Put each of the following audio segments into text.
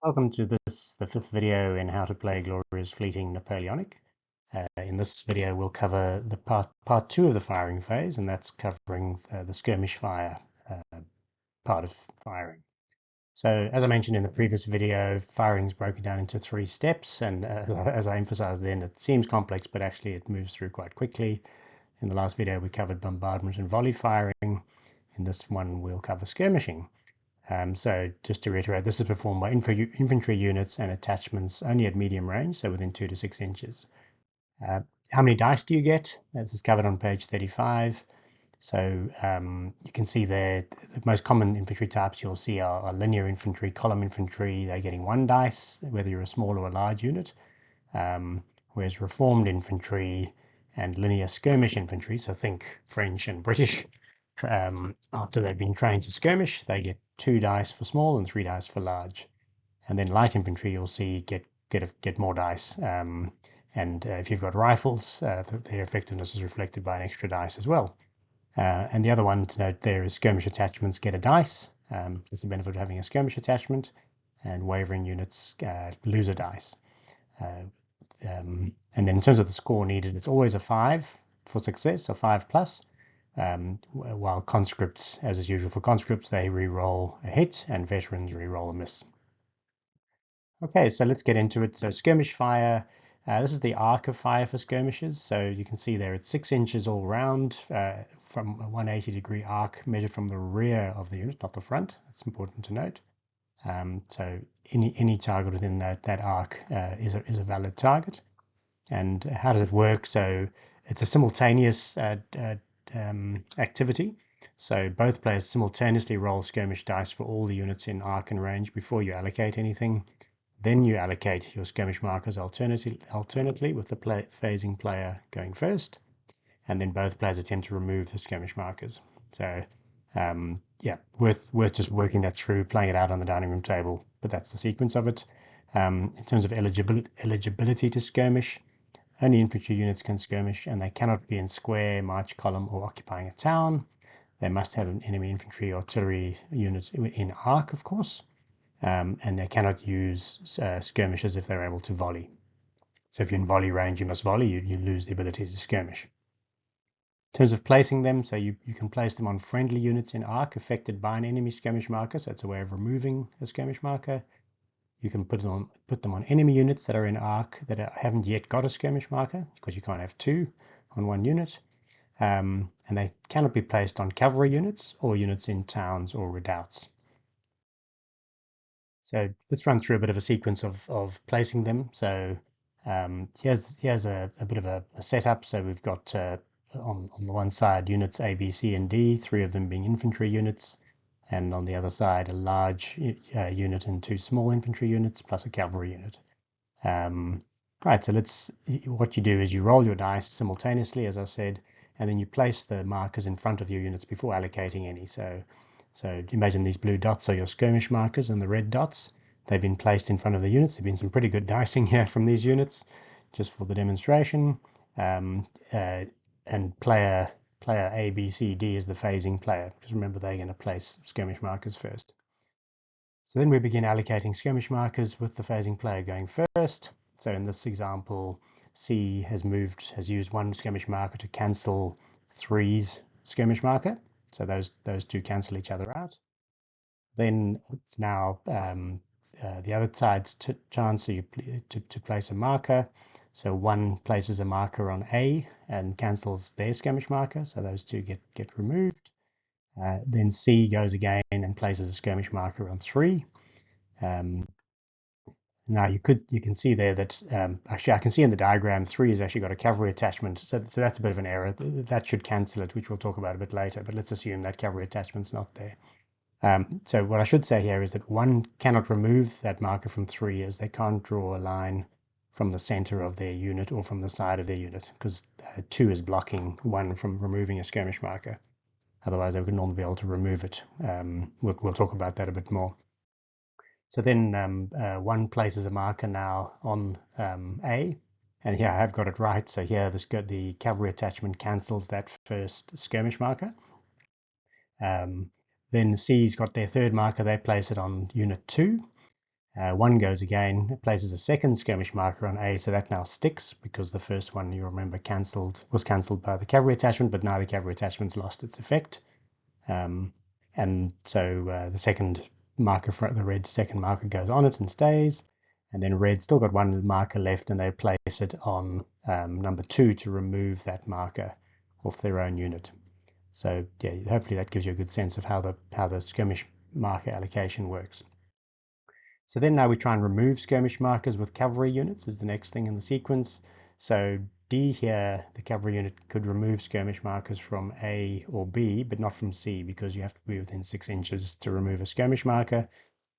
Welcome to the fifth video in how to play Glorious Fleeting Napoleonic. In this video, we'll cover the part two of the firing phase, and that's covering the skirmish fire part of firing. So, as I mentioned in the previous video, firing is broken down into 3 steps, and as I emphasized then, it seems complex, but actually it moves through quite quickly. In the last video, we covered bombardment and volley firing. In this one, we'll cover skirmishing. So just to reiterate, this is performed by infantry units and attachments only at medium range, so within 2 to 6 inches. How many dice do you get? This is covered on page 35. So you can see there, the most common infantry types you'll see are linear infantry, column infantry. They're getting 1 dice, whether you're a small or a large unit. Whereas reformed infantry and linear skirmish infantry, so think French and British, after they've been trained to skirmish, they get 2 dice for small and 3 dice for large. And then light infantry, you'll see get more dice. And if you've got rifles, their effectiveness is reflected by an extra dice as well. And the other one to note there is skirmish attachments get a dice. That's the benefit of having a skirmish attachment. And wavering units lose a dice. And then in terms of the score needed, it's always a 5 for success, or 5 plus. While conscripts, as is usual for conscripts, they re-roll a hit and veterans re-roll a miss. Okay, so let's get into it. So skirmish fire, this is the arc of fire for skirmishes. So you can see there it's 6 inches all round from a 180-degree arc measured from the rear of the unit, not the front. That's important to note. So any target within that arc is a valid target. And how does it work? So it's a simultaneous activity. So both players simultaneously roll skirmish dice for all the units in arc and range before you allocate anything. Then you allocate your skirmish markers alternately with the phasing player going first. And then both players attempt to remove the skirmish markers. So yeah, worth just working that through, playing it out on the dining room table, but that's the sequence of it. In terms of eligibility to skirmish, only infantry units can skirmish, and they cannot be in square, march column, or occupying a town. They must have an enemy infantry artillery unit in arc, of course, and they cannot use skirmishers if they're able to volley. So if you're in volley range, you must volley, you lose the ability to skirmish. In terms of placing them, so you can place them on friendly units in arc affected by an enemy skirmish marker, so it's a way of removing a skirmish marker. You can put them on enemy units that are in arc that haven't yet got a skirmish marker, because you can't have 2 on 1 unit. And they cannot be placed on cavalry units or units in towns or redoubts. So let's run through a bit of a sequence of placing them. So here's a bit of a setup. So we've got on the one side units A, B, C, and D, 3 of them being infantry units. And on the other side, a large unit and 2 small infantry units plus a cavalry unit. Right, so what you do is you roll your dice simultaneously, as I said, and then you place the markers in front of your units before allocating any. So imagine these blue dots are your skirmish markers, and the red dots, they've been placed in front of the units. There've been some pretty good dicing here from these units, just for the demonstration. And player A, B, C, D is the phasing player. Just remember they're going to place skirmish markers first. So then we begin allocating skirmish markers with the phasing player going first. So in this example, C has used 1 skirmish marker to cancel 3's skirmish marker. So those 2 cancel each other out. Then it's now the other side's chance to place a marker. So 1 places a marker on A and cancels their skirmish marker, so those 2 get removed. Then C goes again and places a skirmish marker on 3. Now you can see there that actually I can see in the diagram 3 has actually got a cavalry attachment, so that's a bit of an error. That should cancel it, which we'll talk about a bit later, but let's assume that cavalry attachment's not there. So what I should say here is that 1 cannot remove that marker from 3, as they can't draw a line from the center of their unit or from the side of their unit, because 2 is blocking 1 from removing a skirmish marker. Otherwise, they would normally be able to remove it. We'll talk about that a bit more. So then 1 places a marker now on A, and here I have got it right. So here the cavalry attachment cancels that first skirmish marker. Then C's got their 3rd marker, they place it on unit 2. 1 goes again, it places a second skirmish marker on A, so that now sticks because the first one, you remember, was cancelled by the cavalry attachment, but now the cavalry attachment's lost its effect. And so the second marker, for the red second marker, goes on it and stays. And then red still got 1 marker left, and they place it on number 2 to remove that marker off their own unit. So yeah, hopefully that gives you a good sense of how the skirmish marker allocation works. So then now we try and remove skirmish markers with cavalry units is the next thing in the sequence. So D here, the cavalry unit could remove skirmish markers from A or B, but not from C, because you have to be within 6 inches to remove a skirmish marker.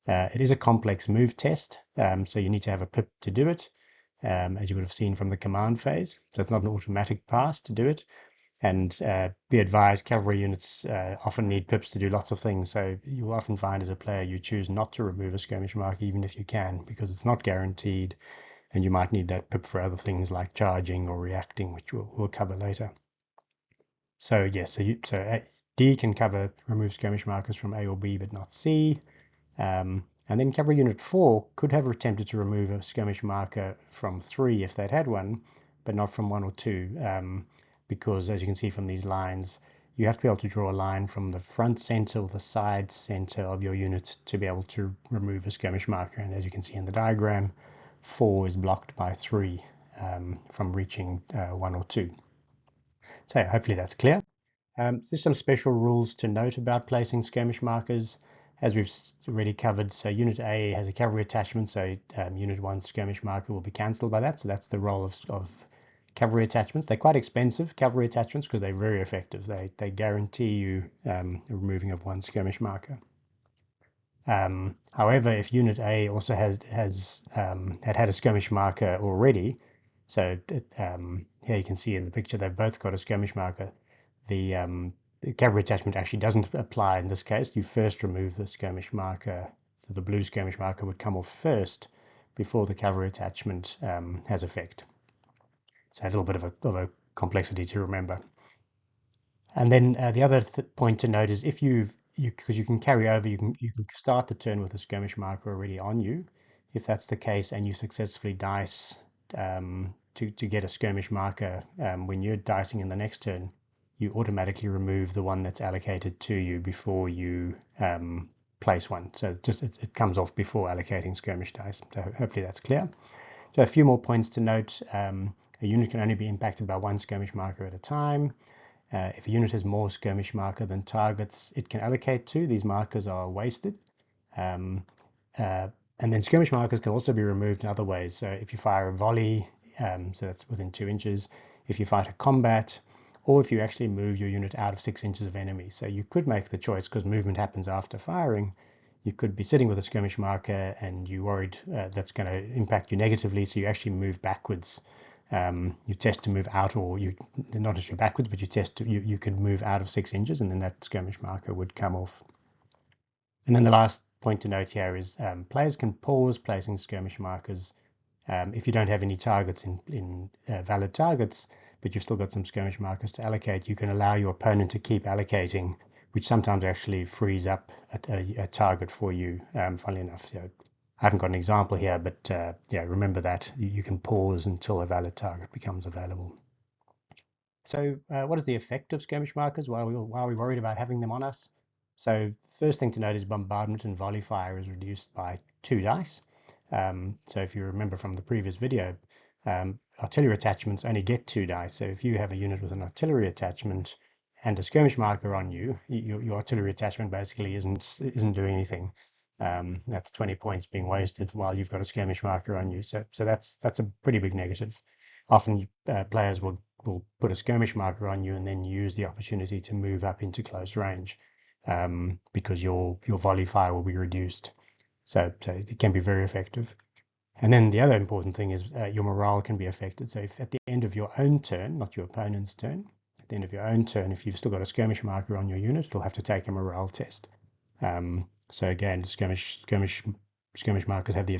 It is a complex move test, so you need to have a pip to do it, as you would have seen from the command phase. So it's not an automatic pass to do it. And be advised, cavalry units often need pips to do lots of things. So you'll often find as a player you choose not to remove a skirmish marker, even if you can, because it's not guaranteed. And you might need that pip for other things like charging or reacting, which we'll cover later. So yes, so D can remove skirmish markers from A or B, but not C. And then cavalry unit 4 could have attempted to remove a skirmish marker from 3 if they'd had one, but not from 1 or 2, because as you can see from these lines, you have to be able to draw a line from the front center or the side center of your unit to be able to remove a skirmish marker. And as you can see in the diagram, 4 is blocked by 3 from reaching 1 or 2. So hopefully that's clear. So there's some special rules to note about placing skirmish markers, as we've already covered. So Unit A has a cavalry attachment, so Unit 1's skirmish marker will be cancelled by that. So that's the role of cavalry attachments. They're quite expensive, cavalry attachments, because they're very effective. They guarantee you removing of 1 skirmish marker. However, if Unit A also had a skirmish marker already, so here you can see in the picture they've both got a skirmish marker, the cavalry attachment actually doesn't apply in this case. You first remove the skirmish marker, so the blue skirmish marker would come off first before the cavalry attachment has effect. So a little bit of a complexity to remember. And then the other point to note is if because you can carry over, you can start the turn with a skirmish marker already on you. If that's the case and you successfully dice to get a skirmish marker, when you're dicing in the next turn, you automatically remove the one that's allocated to you before you place one. So it comes off before allocating skirmish dice. So hopefully that's clear. So a few more points to note. A unit can only be impacted by 1 skirmish marker at a time. If a unit has more skirmish marker than targets it can allocate to, these markers are wasted. And then skirmish markers can also be removed in other ways. So if you fire a volley, so that's within 2 inches, if you fight a combat, or if you actually move your unit out of 6 inches of enemy. So you could make the choice, because movement happens after firing. You could be sitting with a skirmish marker and you're worried that's going to impact you negatively, so you actually move backwards. You test to move out, or not necessarily backwards, but you could move out of 6 inches, and then that skirmish marker would come off. And then the last point to note here is players can pause placing skirmish markers if you don't have any targets in valid targets, but you've still got some skirmish markers to allocate. You can allow your opponent to keep allocating, which sometimes actually frees up a target for you, funnily enough. So I haven't got an example here, but yeah, remember that you can pause until a valid target becomes available. So what is the effect of skirmish markers? Why are we worried about having them on us? So first thing to note is bombardment and volley fire is reduced by 2 dice. So if you remember from the previous video, artillery attachments only get 2 dice. So if you have a unit with an artillery attachment and a skirmish marker on you, your artillery attachment basically isn't doing anything. That's 20 points being wasted while you've got a skirmish marker on you. So that's a pretty big negative. Often players will put a skirmish marker on you and then use the opportunity to move up into close range, because your volley fire will be reduced. So it can be very effective. And then the other important thing is your morale can be affected. So if at the end of your own turn, not your opponent's turn, at the end of your own turn, if you've still got a skirmish marker on your unit, it'll have to take a morale test. So again, skirmish markers can have the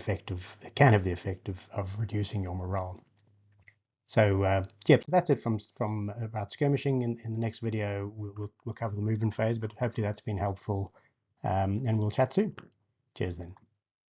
effect of reducing your morale. So yeah, so that's it from about skirmishing. In the next video, we'll cover the movement phase, but hopefully that's been helpful, and we'll chat soon. Cheers then.